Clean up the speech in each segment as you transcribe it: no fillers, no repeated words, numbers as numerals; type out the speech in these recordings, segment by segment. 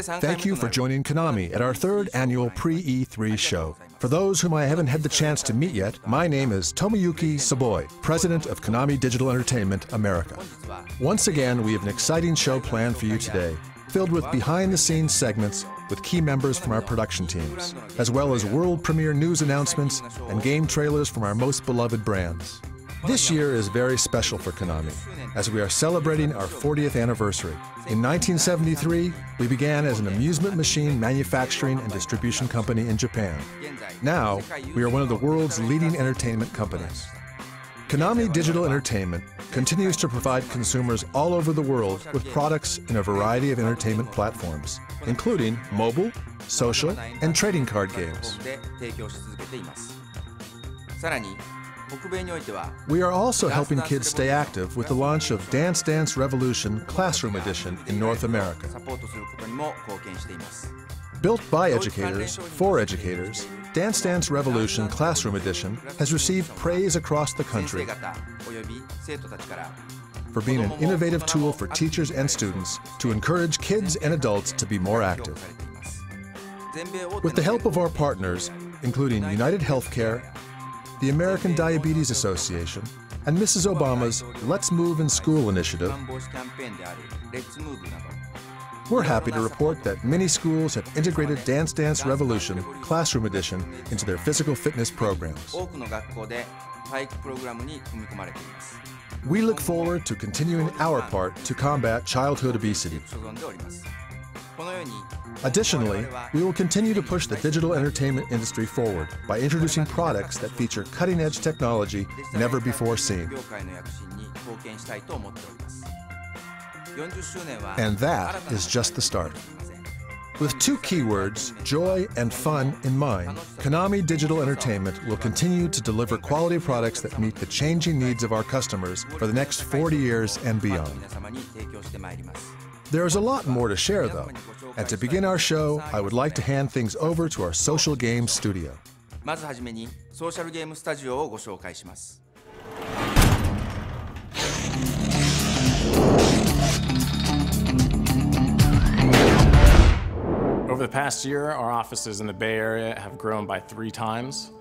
Thank you for joining Konami at our third annual Pre-E3 show. For those whom I haven't had the chance to meet yet, my name is Tomoyuki Saboi, President of Konami Digital Entertainment America. Once again, we have an exciting show planned for you today, filled with behind-the-scenes segments with key members from our production teams, as well as world premiere news announcements and game trailers from our most beloved brands. This year is very special for Konami, as we are celebrating our 40th anniversary. In 1973, we began as an amusement machine manufacturing and distribution company in Japan. Now, we are one of the world's leading entertainment companies. Konami Digital Entertainment continues to provide consumers all over the world with products in a variety of entertainment platforms, including mobile, social, and trading card games. We are also helping kids stay active with the launch of Dance Dance Revolution Classroom Edition in North America. Built by educators, for educators, Dance Dance Revolution Classroom Edition has received praise across the country for being an innovative tool for teachers and students to encourage kids and adults to be more active. With the help of our partners, including United Healthcare, the American Diabetes Association, and Mrs. Obama's Let's Move in School initiative, we're happy to report that many schools have integrated Dance Dance Revolution Classroom Edition into their physical fitness programs. We look forward to continuing our part to combat childhood obesity. Additionally, we will continue to push the digital entertainment industry forward by introducing products that feature cutting-edge technology never before seen. And that is just the start. With two keywords, joy and fun, in mind, Konami Digital Entertainment will continue to deliver quality products that meet the changing needs of our customers for the next 40 years and beyond. There is a lot more to share, though, and to begin our show, I would like to hand things over to our social games studio. Over the past year, our offices in the Bay Area have grown by 3 times,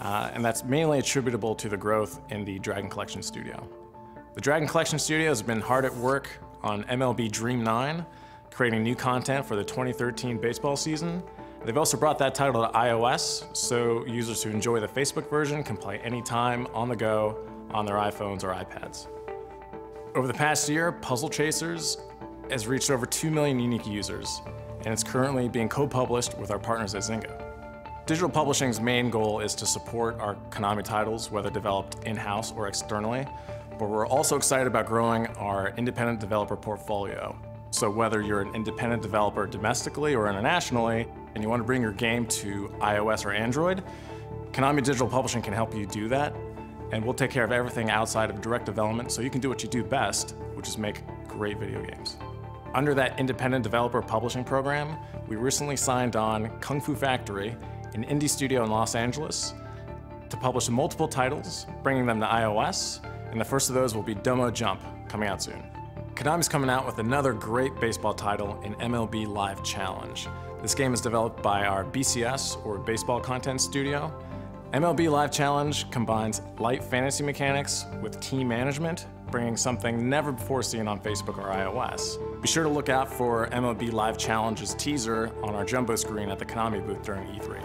and that's mainly attributable to the growth in the Dragon Collection Studio. The Dragon Collection Studio has been hard at work on MLB Dream 9, creating new content for the 2013 baseball season. They've also brought that title to iOS, so users who enjoy the Facebook version can play anytime, on the go, on their iPhones or iPads. Over the past year, Puzzle Chasers has reached over 2 million unique users, and it's currently being co-published with our partners at Zynga. Digital publishing's main goal is to support our Konami titles, whether developed in-house or externally, but we're also excited about growing our independent developer portfolio. So whether you're an independent developer domestically or internationally, and you want to bring your game to iOS or Android, Konami Digital Publishing can help you do that, and we'll take care of everything outside of direct development so you can do what you do best, which is make great video games. Under that independent developer publishing program, we recently signed on Kung Fu Factory, an indie studio in Los Angeles, to publish multiple titles, bringing them to iOS, and the first of those will be Domo Jump, coming out soon. Konami's coming out with another great baseball title in MLB Live Challenge. This game is developed by our BCS, or Baseball Content Studio. MLB Live Challenge combines light fantasy mechanics with team management, bringing something never before seen on Facebook or iOS. Be sure to look out for MLB Live Challenge's teaser on our jumbo screen at the Konami booth during E3.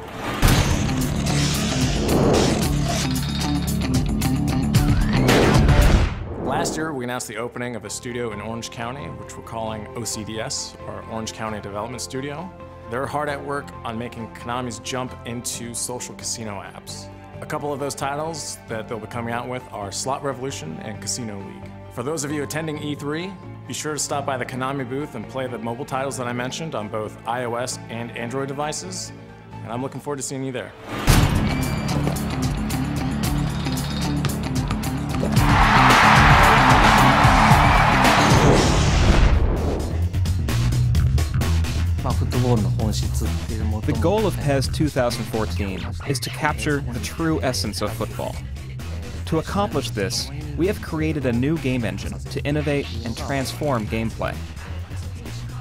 Last year, we announced the opening of a studio in Orange County, which we're calling OCDS, or Orange County Development Studio. They're hard at work on making Konami's jump into social casino apps. A couple of those titles that they'll be coming out with are Slot Revolution and Casino League. For those of you attending E3, be sure to stop by the Konami booth and play the mobile titles that I mentioned on both iOS and Android devices, and I'm looking forward to seeing you there. The goal of PES 2014 is to capture the true essence of football. To accomplish this, we have created a new game engine to innovate and transform gameplay.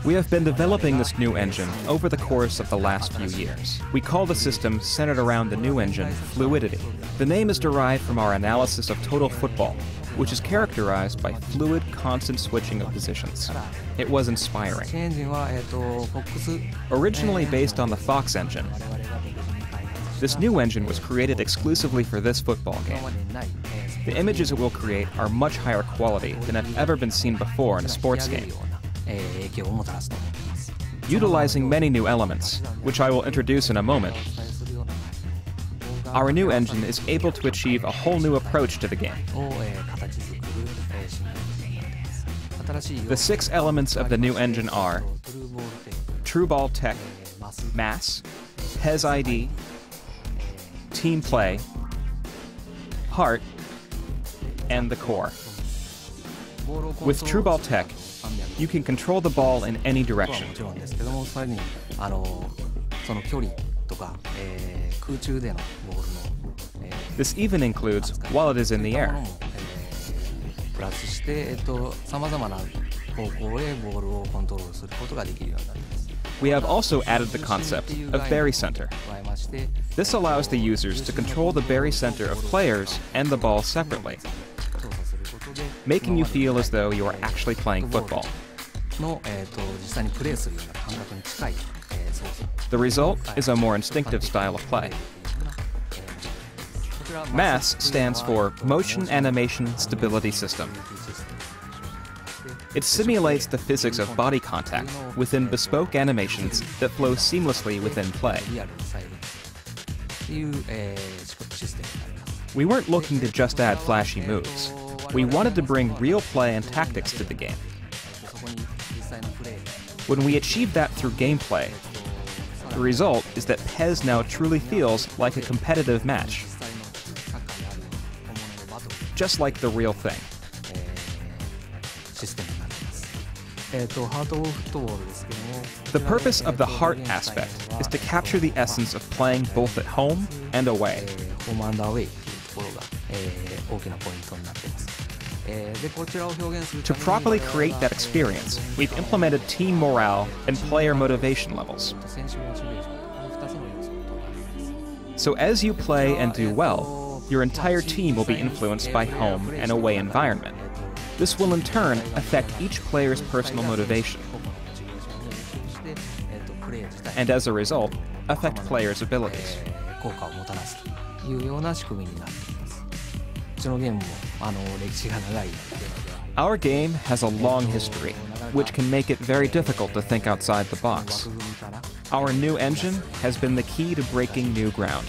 We have been developing this new engine over the course of the last few years. We call the system centered around the new engine Fluidity. The name is derived from our analysis of total football, which is characterized by fluid, constant switching of positions. It was inspiring. Originally based on the Fox engine, this new engine was created exclusively for this football game. The images it will create are much higher quality than have ever been seen before in a sports game, utilizing many new elements, which I will introduce in a moment. Our new engine is able to achieve a whole new approach to the game. The 6 elements of the new engine are True Ball Tech, Mass, PES ID, Team Play, Heart, and the Core. With True Ball Tech, you can control the ball in any direction. This even includes while it is in the air. We have also added the concept of Berry Center. This allows the users to control the Berry Center of players and the ball separately, making you feel as though you are actually playing football. The result is a more instinctive style of play. MASS stands for Motion Animation Stability System. It simulates the physics of body contact within bespoke animations that flow seamlessly within play. We weren't looking to just add flashy moves. We wanted to bring real play and tactics to the game. When we achieved that through gameplay, the result is that PES now truly feels like a competitive match, just like the real thing. The purpose of the heart aspect is to capture the essence of playing both at home and away. To properly create that experience, we've implemented team morale and player motivation levels. So as you play and do well, your entire team will be influenced by home and away environment. This will in turn affect each player's personal motivation, and as a result, affect players' abilities. Our game has a long history, which can make it very difficult to think outside the box. Our new engine has been the key to breaking new ground.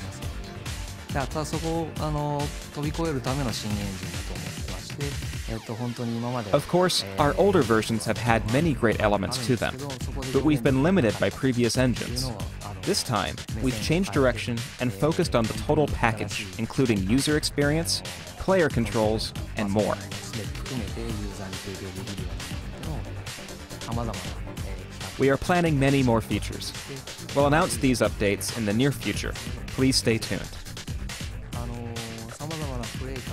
Of course, our older versions have had many great elements to them, but we've been limited by previous engines. This time, we've changed direction and focused on the total package, including user experience, player controls, and more. We are planning many more features. We'll announce these updates in the near future. Please stay tuned.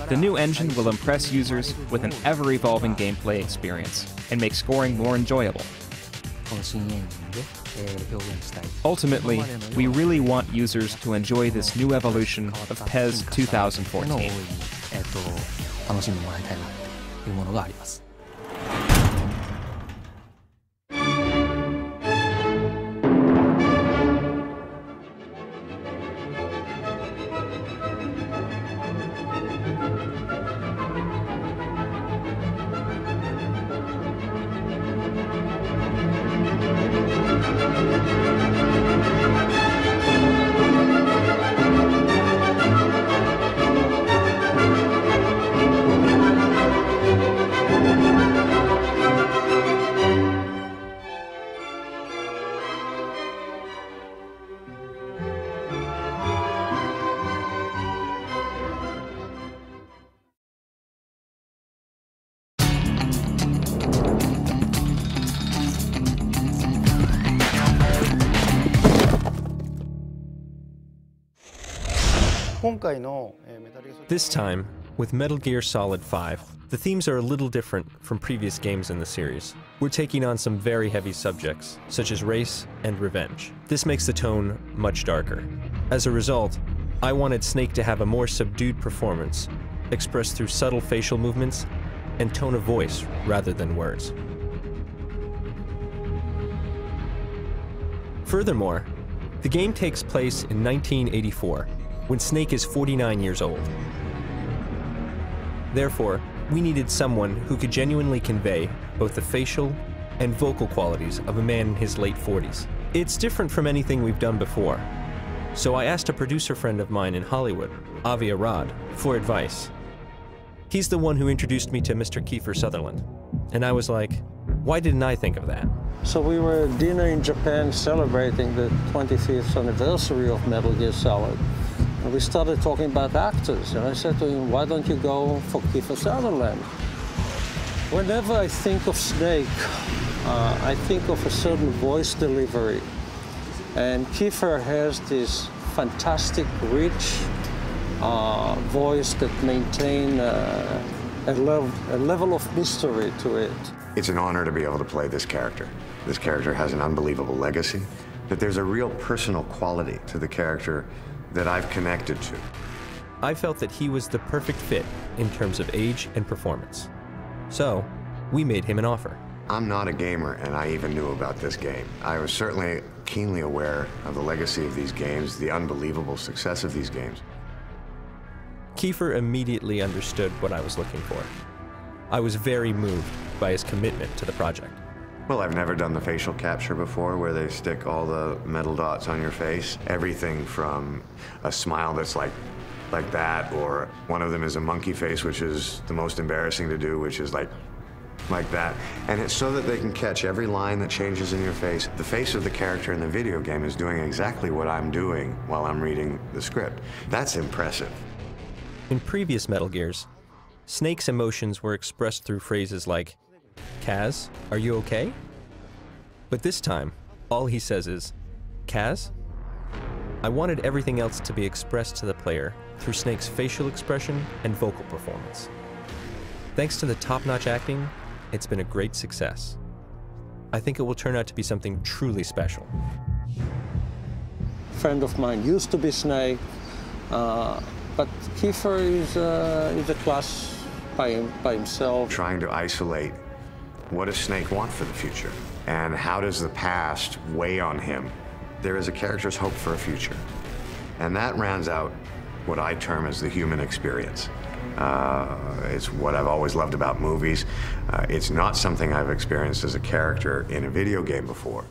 The new engine will impress users with an ever-evolving gameplay experience and make scoring more enjoyable. Ultimately, we really want users to enjoy this new evolution of PES 2014. This time, with Metal Gear Solid 5, The themes are a little different from previous games in the series. We're taking on some very heavy subjects, such as race and revenge. This makes the tone much darker. As a result, I wanted Snake to have a more subdued performance, expressed through subtle facial movements and tone of voice rather than words. Furthermore, the game takes place in 1984, when Snake is 49 years old. Therefore, we needed someone who could genuinely convey both the facial and vocal qualities of a man in his late 40s. It's different from anything we've done before, so I asked a producer friend of mine in Hollywood, Avi Arad, for advice. He's the one who introduced me to Mr. Kiefer Sutherland, and I was like, why didn't I think of that? So we were at dinner in Japan celebrating the 25th anniversary of Metal Gear Solid. And we started talking about actors, and I said to him, why don't you go for Kiefer Sutherland? Whenever I think of Snake, I think of a certain voice delivery. And Kiefer has this fantastic, rich voice that maintains a level of mystery to it. It's an honor to be able to play this character. This character has an unbelievable legacy, but there's a real personal quality to the character that I've connected to. I felt that he was the perfect fit in terms of age and performance. So, we made him an offer. I'm not a gamer, and I even knew about this game. I was certainly keenly aware of the legacy of these games, the unbelievable success of these games. Kiefer immediately understood what I was looking for. I was very moved by his commitment to the project. Well, I've never done the facial capture before, where they stick all the metal dots on your face. Everything from a smile that's like that, or one of them is a monkey face, which is the most embarrassing to do, which is like that. And it's so that they can catch every line that changes in your face. The face of the character in the video game is doing exactly what I'm doing while I'm reading the script. That's impressive. In previous Metal Gears, Snake's emotions were expressed through phrases like, Kaz, are you okay? But this time, all he says is, Kaz? I wanted everything else to be expressed to the player through Snake's facial expression and vocal performance. Thanks to the top-notch acting, it's been a great success. I think it will turn out to be something truly special. A friend of mine used to be Snake, but Kiefer is a class by himself. Trying to isolate what does Snake want for the future, and how does the past weigh on him? There is a character's hope for a future, and that rounds out what I term as the human experience. It's what I've always loved about movies. It's not something I've experienced as a character in a video game before.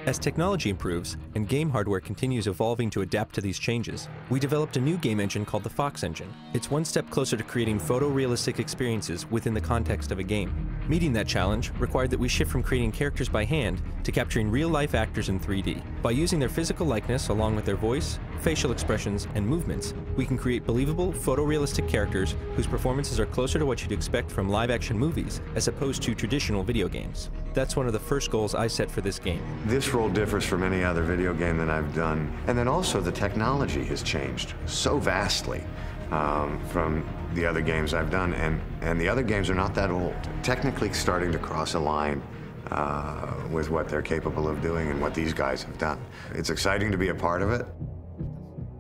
As technology improves and game hardware continues evolving to adapt to these changes, we developed a new game engine called the Fox Engine. It's one step closer to creating photorealistic experiences within the context of a game. Meeting that challenge required that we shift from creating characters by hand to capturing real-life actors in 3D. By using their physical likeness along with their voice, facial expressions, and movements, we can create believable, photorealistic characters whose performances are closer to what you'd expect from live-action movies as opposed to traditional video games. That's one of the first goals I set for this game. This role differs from any other video game that I've done. And then also the technology has changed so vastly from the other games I've done. And the other games are not that old. Technically starting to cross a line with what they're capable of doing and what these guys have done. It's exciting to be a part of it.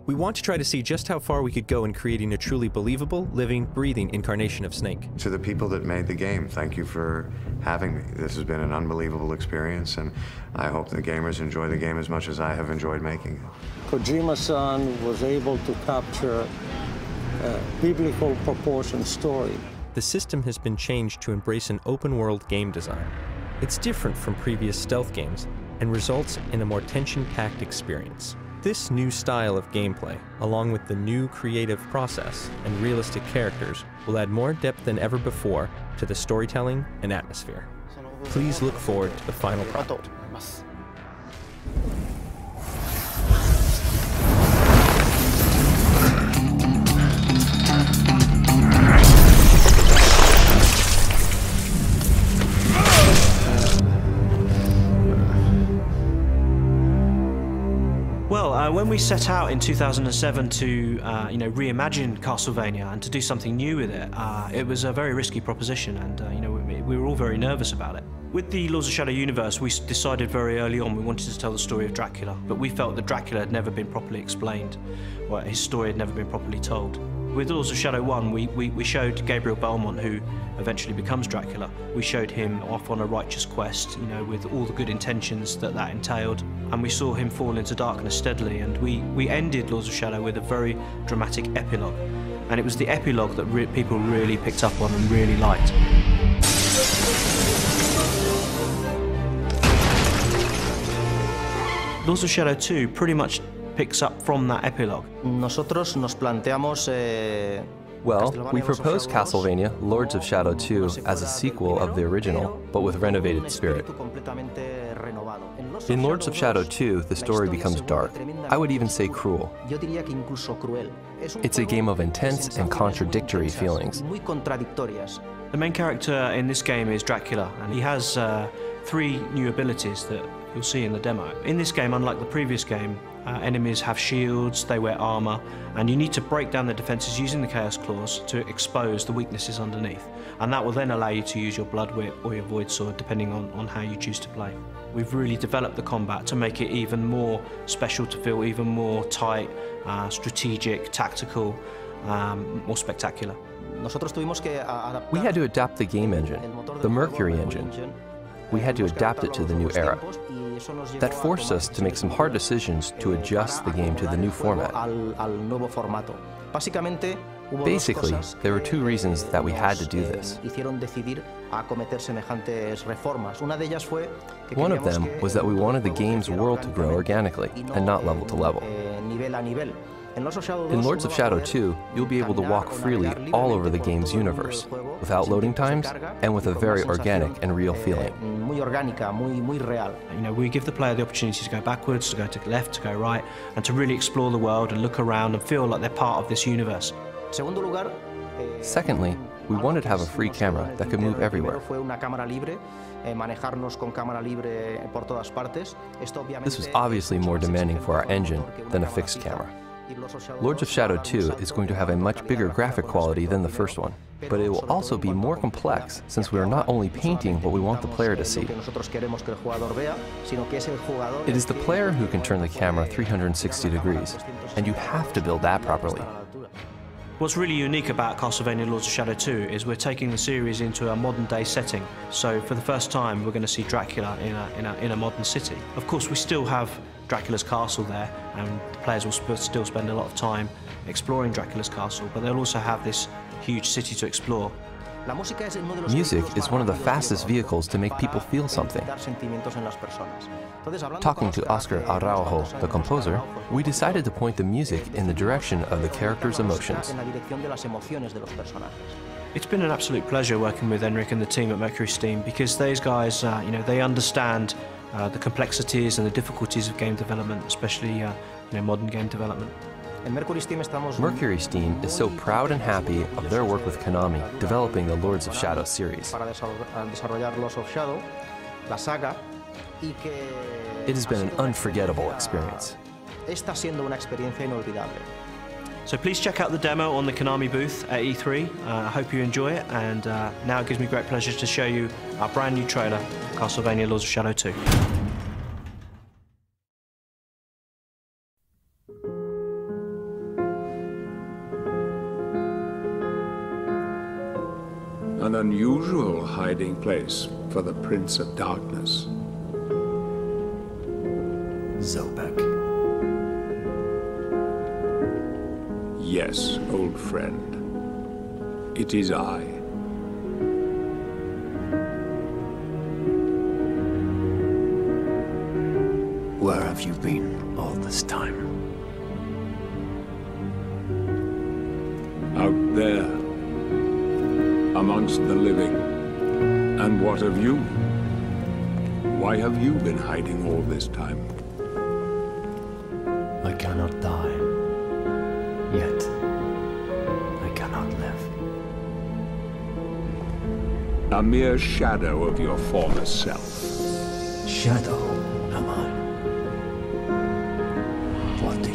We want to try to see just how far we could go in creating a truly believable, living, breathing incarnation of Snake. To the people that made the game, thank you for having me. This has been an unbelievable experience, and I hope the gamers enjoy the game as much as I have enjoyed making it. Kojima-san was able to capture a biblical proportion story. The system has been changed to embrace an open-world game design. It's different from previous stealth games and results in a more tension-packed experience. This new style of gameplay, along with the new creative process and realistic characters, will add more depth than ever before to the storytelling and atmosphere. Please look forward to the final product. Well, When we set out in 2007 to reimagine Castlevania and to do something new with it, it was a very risky proposition, and we were all very nervous about it. With the Lords of Shadow universe, we decided very early on we wanted to tell the story of Dracula, but we felt that Dracula had never been properly explained, or his story had never been properly told. With Lords of Shadow 1, we showed Gabriel Belmont, who eventually becomes Dracula. We showed him off on a righteous quest, with all the good intentions that entailed, and we saw him fall into darkness steadily, and we ended Lords of Shadow with a very dramatic epilogue, and it was the epilogue that people really picked up on and really liked. Lords of Shadow 2 pretty much picks up from that epilogue. Well, we proposed Castlevania, Lords of Shadow 2, as a sequel of the original, but with renovated spirit. In Lords of Shadow 2, the story becomes dark. I would even say cruel. It's a game of intense and contradictory feelings. The main character in this game is Dracula, and he has 3 new abilities that you'll see in the demo. In this game, unlike the previous game, enemies have shields, they wear armor, and you need to break down the defenses using the Chaos Claws to expose the weaknesses underneath. And that will then allow you to use your Blood Whip or your Void Sword, depending on how you choose to play. We've really developed the combat to make it even more special, to feel even more tight, strategic, tactical, more spectacular. We had to adapt the game engine, the Mercury engine. We had to adapt it to the new era. That forced us to make some hard decisions to adjust the game to the new format. Basically, there were 2 reasons that we had to do this. One of them was that we wanted the game's world to grow organically and not level to level. In Lords of Shadow 2, you'll be able to walk freely all over the game's universe, without loading times and with a very organic and real feeling. We give the player the opportunity to go backwards, to go to the left, to go right, and to really explore the world and look around and feel like they're part of this universe. Secondly, we wanted to have a free camera that could move everywhere. This was obviously more demanding for our engine than a fixed camera. Lords of Shadow 2 is going to have a much bigger graphic quality than the first one, but it will also be more complex since we are not only painting what we want the player to see. It is the player who can turn the camera 360 degrees, and you have to build that properly. What's really unique about Castlevania Lords of Shadow 2 is we're taking the series into a modern day setting. So for the first time we're going to see Dracula in a modern city. Of course we still have Dracula's castle there, and the players will still spend a lot of time exploring Dracula's castle, but they'll also have this huge city to explore. Music is one of the fastest vehicles to make people feel something. Talking to Oscar Araujo, the composer, we decided to point the music in the direction of the characters' emotions. It's been an absolute pleasure working with Enric and the team at Mercury Steam, because those guys, they understand the complexities and the difficulties of game development, especially modern game development. Mercury Steam is so proud and happy of their work with Konami, developing the Lords of Shadow series. It has been an unforgettable experience. So please check out the demo on the Konami booth at E3. I hope you enjoy it, and now it gives me great pleasure to show you our brand new trailer, Castlevania Lords of Shadow 2. An unusual hiding place for the Prince of Darkness. Zelbeck. Yes, old friend. It is I. Where have you been all this time? Out there, amongst the living. And what of you? Why have you been hiding all this time? I cannot die. Yet, I cannot live. A mere shadow of your former self. Shadow, am I? What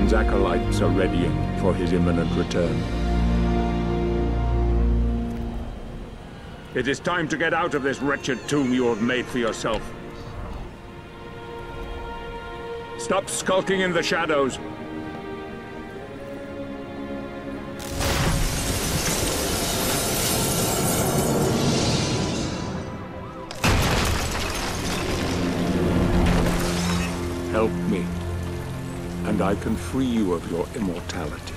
Satan's acolytes are readying for his imminent return. It is time to get out of this wretched tomb you have made for yourself. Stop skulking in the shadows. Help me, and I can free you of your immortality.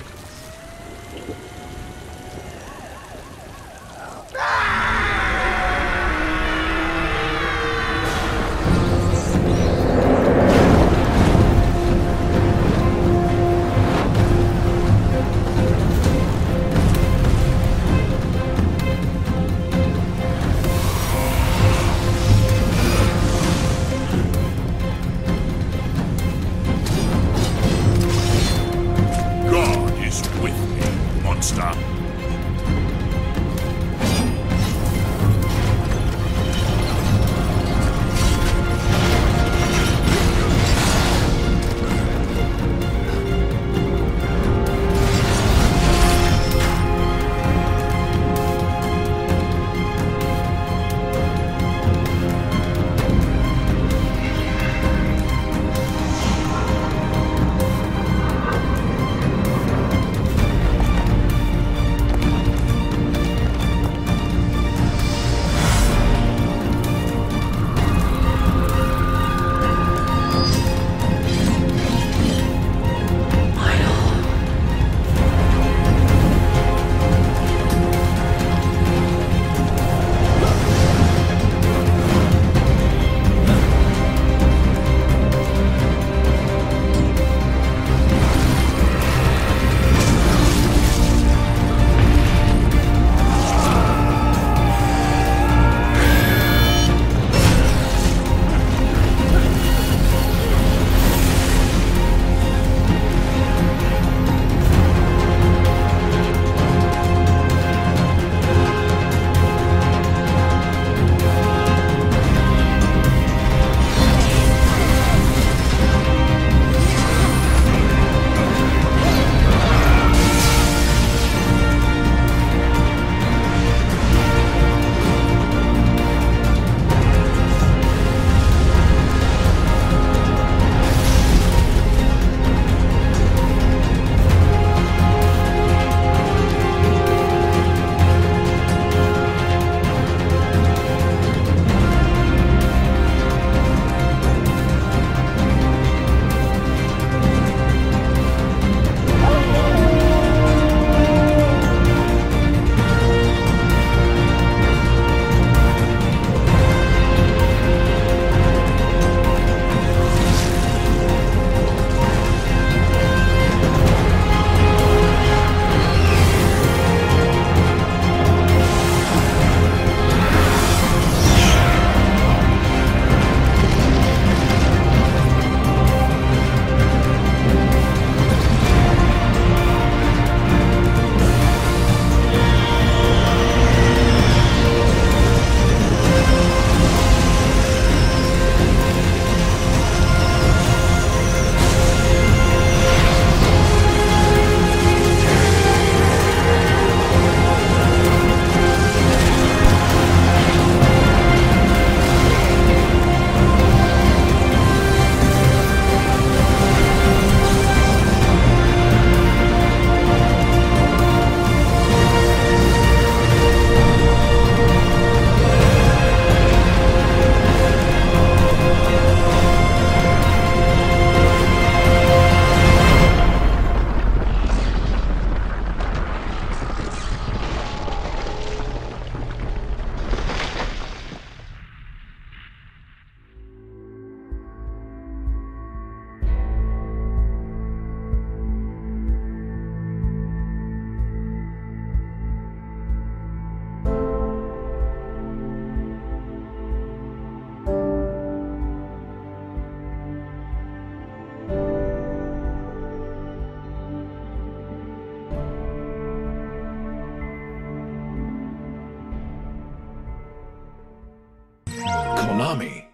Konami.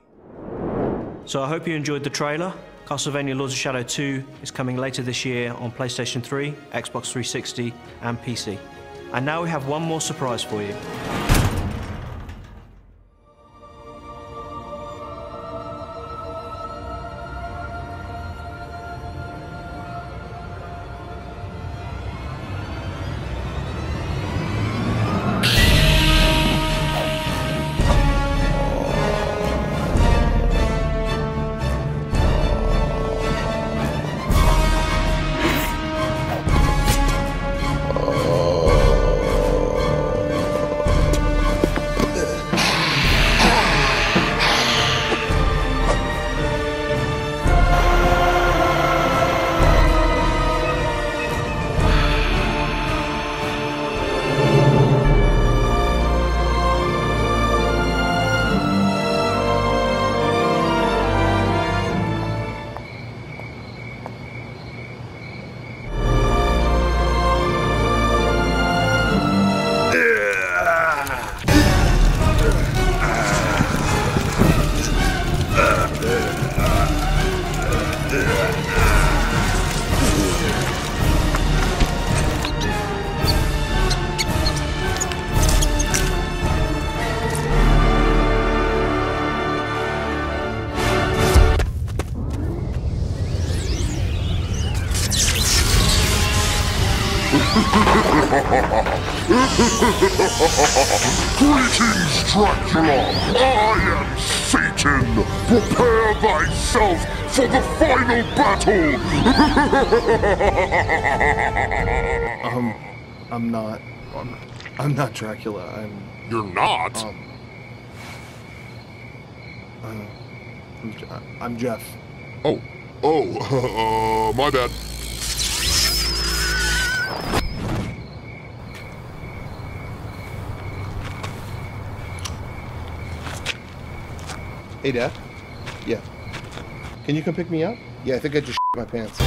So I hope you enjoyed the trailer. Castlevania Lords of Shadow 2 is coming later this year on PlayStation 3, Xbox 360 and PC. And now we have one more surprise for you. Greetings, Dracula! I am Satan! Prepare thyself for the final battle! I'm not Dracula. You're not? I'm Jeff. My bad. Hey, Dad. Yeah. Can you come pick me up? Yeah, I think I just my pants.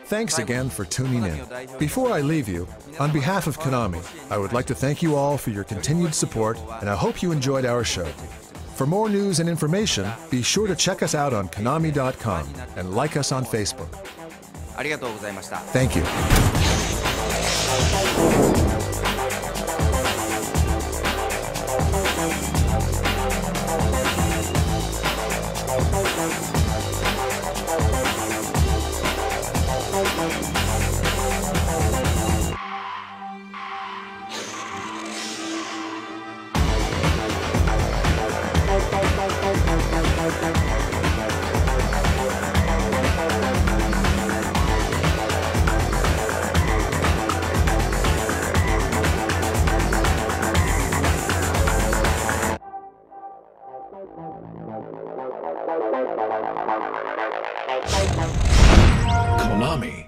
Thanks again for tuning in. Before I leave you, on behalf of Konami, I would like to thank you all for your continued support, and I hope you enjoyed our show. For more news and information, be sure to check us out on Konami.com and like us on Facebook. Thank you. Konami.